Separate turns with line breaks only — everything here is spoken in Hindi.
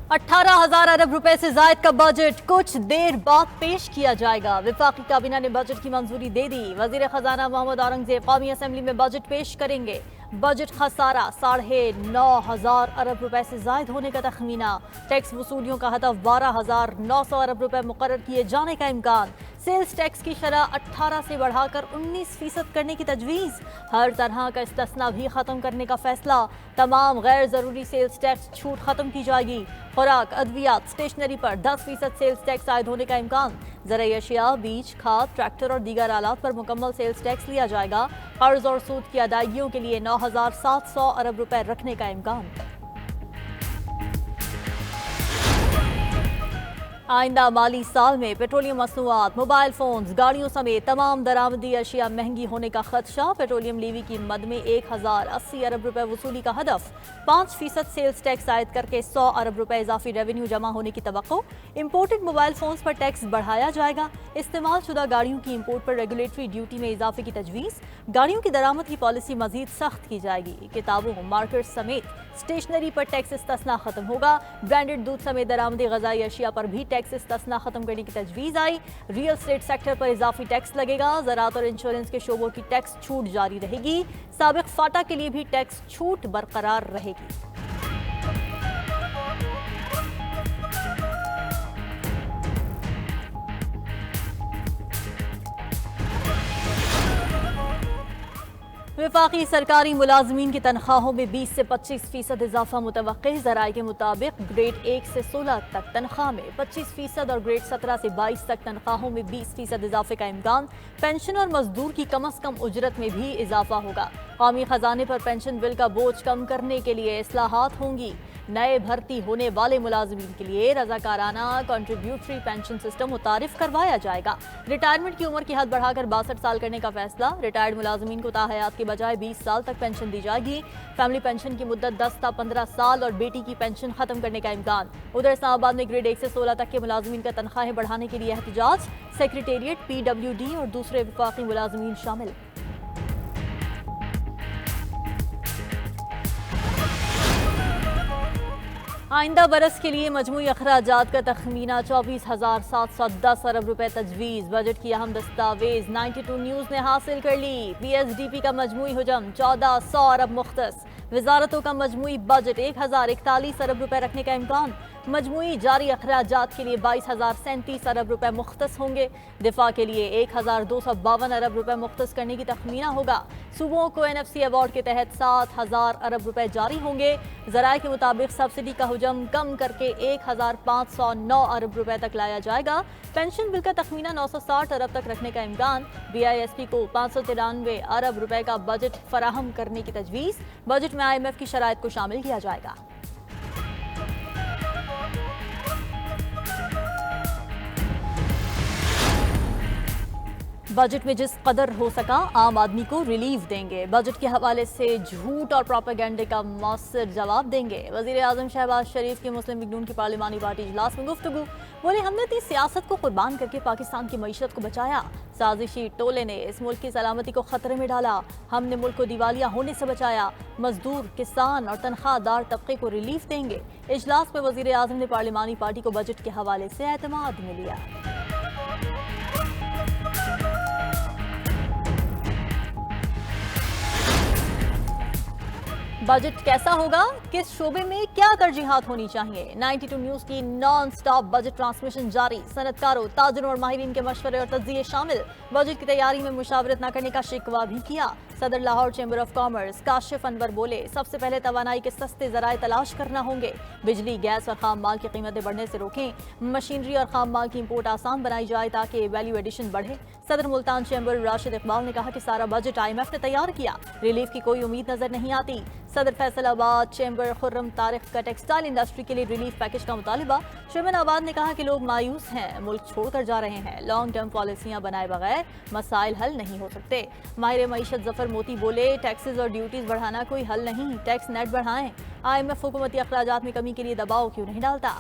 18,000 अरब रुपए से जायद का बजट कुछ देर बाद पेश किया जाएगा। वफाकी काबीना ने बजट की मंजूरी दे दी। वजीर खजाना मोहम्मद औरंगजेब कौमी असेंबली में बजट पेश करेंगे। बजट खसारा 9,500 अरब रुपए से जायद होने का तखमीना। टैक्स वसूलियों का हदफ 12,900 अरब रुपए मुकर्रर किए जाने का इम्कान। सेल्स टैक्स की शरह 18 से बढ़ाकर 19% करने की तजवीज़। हर तरह का इस्तिस्ना भी खत्म करने का फैसला। तमाम गैर जरूरी सेल्स टैक्स छूट खत्म की जाएगी। खुराक, अद्वियात, स्टेशनरी पर 10% सेल्स टैक्स आयद होने का इम्कान। ज़राई अशिया, बीज, खाद, ट्रैक्टर और दीगर आलात पर मुकम्मल सेल्स टैक्स लिया जाएगा। कर्ज और सूद की अदायगियों के लिए 9,700 अरब रुपए रखने का इम्कान। आइंदा माली साल में पेट्रोलियम मसनूआत, मोबाइल फोन्स, गाड़ियों समेत तमाम दरामदी अशिया महंगी होने का खदशा। पेट्रोलियम लीवी की मद में 1,080 अरब रुपए वसूली का हदफ। 5% सेल्स टैक्स आयद करके 100 अरब रुपए इजाफी रेवेन्यू जमा होने की तवक्को। इम्पोर्टेड मोबाइल फोन्स पर टैक्स बढ़ाया जाएगा। इस्तेमाल शुदा गाड़ियों की इम्पोर्ट पर रेगुलेटरी ड्यूटी में इजाफे की तजवीज़। गाड़ियों की दरामद की पॉलिसी मजीद सख्त की जाएगी। किताबों, मार्केट समेत स्टेशनरी पर टैक्स इस्तिस्ना खत्म होगा। ब्रांडेड दूध समेत दरामदी गजाई अशिया पर भी टैक्स इस्तिस्ना खत्म करने की तजवीज़ आई। रियल एस्टेट सेक्टर पर इजाफी टैक्स लगेगा। ज़राअत और इंश्योरेंस के शोबों की टैक्स छूट जारी रहेगी। साबिक फाटा के लिए भी टैक्स छूट बरकरार रहेगी। वफाकी सरकारी मुलाजमीन की तनख्वाहों में 20 से 25% इजाफा मुतवक्के। ज़राए के मुताबिक ग्रेड 1 से 16 तक तनख्वाह में 25% और ग्रेड 17 से 22 तक तनख्वाहों में 20% इजाफे का इम्कान। पेंशन और मजदूर की कम अज कम उजरत में भी इजाफा होगा। कौमी खजाने पर पेंशन बिल का बोझ कम करने के लिए इस्लाहात होंगी। नए भर्ती होने वाले मुलाजमीन के लिए रजाकाराना कंट्रीब्यूटरी पेंशन सिस्टम मुतारिफ करवाया जाएगा। रिटायरमेंट की उम्र की हद बढ़ाकर 62 साल करने का फैसला। रिटायर्ड मुलाजमीन को ताहयात के बजाय 20 साल तक पेंशन दी जाएगी। फैमिली पेंशन की मुद्दत 10 था 15 साल और बेटी की पेंशन खत्म करने का इम्कान। उधर इस्लामाबाद में ग्रेड 1 से 16 तक के मुलाजमीन का तनख्वाहें बढ़ाने के लिए एहतजाज। सेक्रेटेरिएट, PWD और दूसरे वफाकी मुलाजमीन शामिल। आइंदा बरस के लिए मजमूई अखराजात का तखमीना 24,710 अरब रुपए तजवीज़। बजट की अहम दस्तावेज 92 न्यूज़ ने हासिल कर ली। PSDP का मजमूई हुजम 1400 अरब मुख्तस। वजारतों का मजमूई बजट 1,041 अरब रुपए रखने का इम्कान। मजमूई जारी अखराजात के लिए 22,037 अरब रुपए मुख्तस होंगे। दिफा के लिए 1,252 अरब रुपए मुख्तस करने की तखमीना होगा। सूबों को NFC अवार्ड के तहत 7,000 अरब रुपए जारी होंगे। ज़राए के मुताबिक सब्सिडी का हुजम कम करके 1,509 अरब रुपए तक लाया जाएगा। पेंशन बिल का तखमीना 960 अरब तक रखने का इम्कान। BISP को 593 अरब रुपए का बजट फराहम करने की तजवीज़। बजट में IMF की शराइत को शामिल किया जाएगा। बजट में जिस कदर हो सका आम आदमी को रिलीफ देंगे। बजट के हवाले से झूठ और प्रोपेगेंडे का मौसर जवाब देंगे। वज़ीर आज़म शहबाज शरीफ की मुस्लिम लीग नून की पार्लिमानी पार्टी इजलास में गुफ्तगू। बोले, हमने अपनी सियासत को कुर्बान करके पाकिस्तान की मईशत को बचाया। साजिशी टोले ने इस मुल्क की सलामती को खतरे में डाला। हमने मुल्क को दिवालिया होने से बचाया। मजदूर, किसान और तनख्वाहदार तबके को रिलीफ देंगे। इजलास में वज़ीर आज़म ने पार्लिमानी पार्टी को बजट के हवाले से एतमाद में लिया। बजट कैसा होगा, किस शोबे में क्या तरजीहात होनी चाहिए। 92 न्यूज़ की नॉन स्टॉप बजट ट्रांसमिशन जारी। सनतकारों, ताजरों और माहिरीन के मशवरे और तज्जिए शामिल। बजट की तैयारी में मुशावरत न करने का शिकवा भी किया। सदर Lahore chamber of commerce Kashif Anwar बोले, सबसे पहले तवानाई के सस्ते जराए तलाश करना होंगे। बिजली, गैस और खाम माल की कीमतें बढ़ने से रोकें। मशीनरी और खाम माल की इम्पोर्ट आसान बनाई जाए ताकि वैल्यू एडिशन बढ़े। सदर मुल्तान चैम्बर राशिद इकबाल ने कहा कि सारा बजट IMF ने तैयार किया, रिलीफ की कोई उम्मीद नजर नहीं आती। सदर फैसलाबाद चैम्बर खुर्रम तारिक का टेक्सटाइल इंडस्ट्री के लिए रिलीफ पैकेज का मुतालिबा। शोमन आबाद ने कहा कि लोग मायूस हैं, मुल्क छोड़कर जा रहे हैं। लॉन्ग टर्म पॉलिसियां बनाए बगैर मसाइल हल नहीं हो सकते। माहिर मईशत जफर मोती बोले, टैक्सेस और ड्यूटीज बढ़ाना कोई हल नहीं, टैक्स नेट बढ़ाएं। IMF हुकूमती अखराजात में कमी के लिए दबाव क्यों नहीं डालता।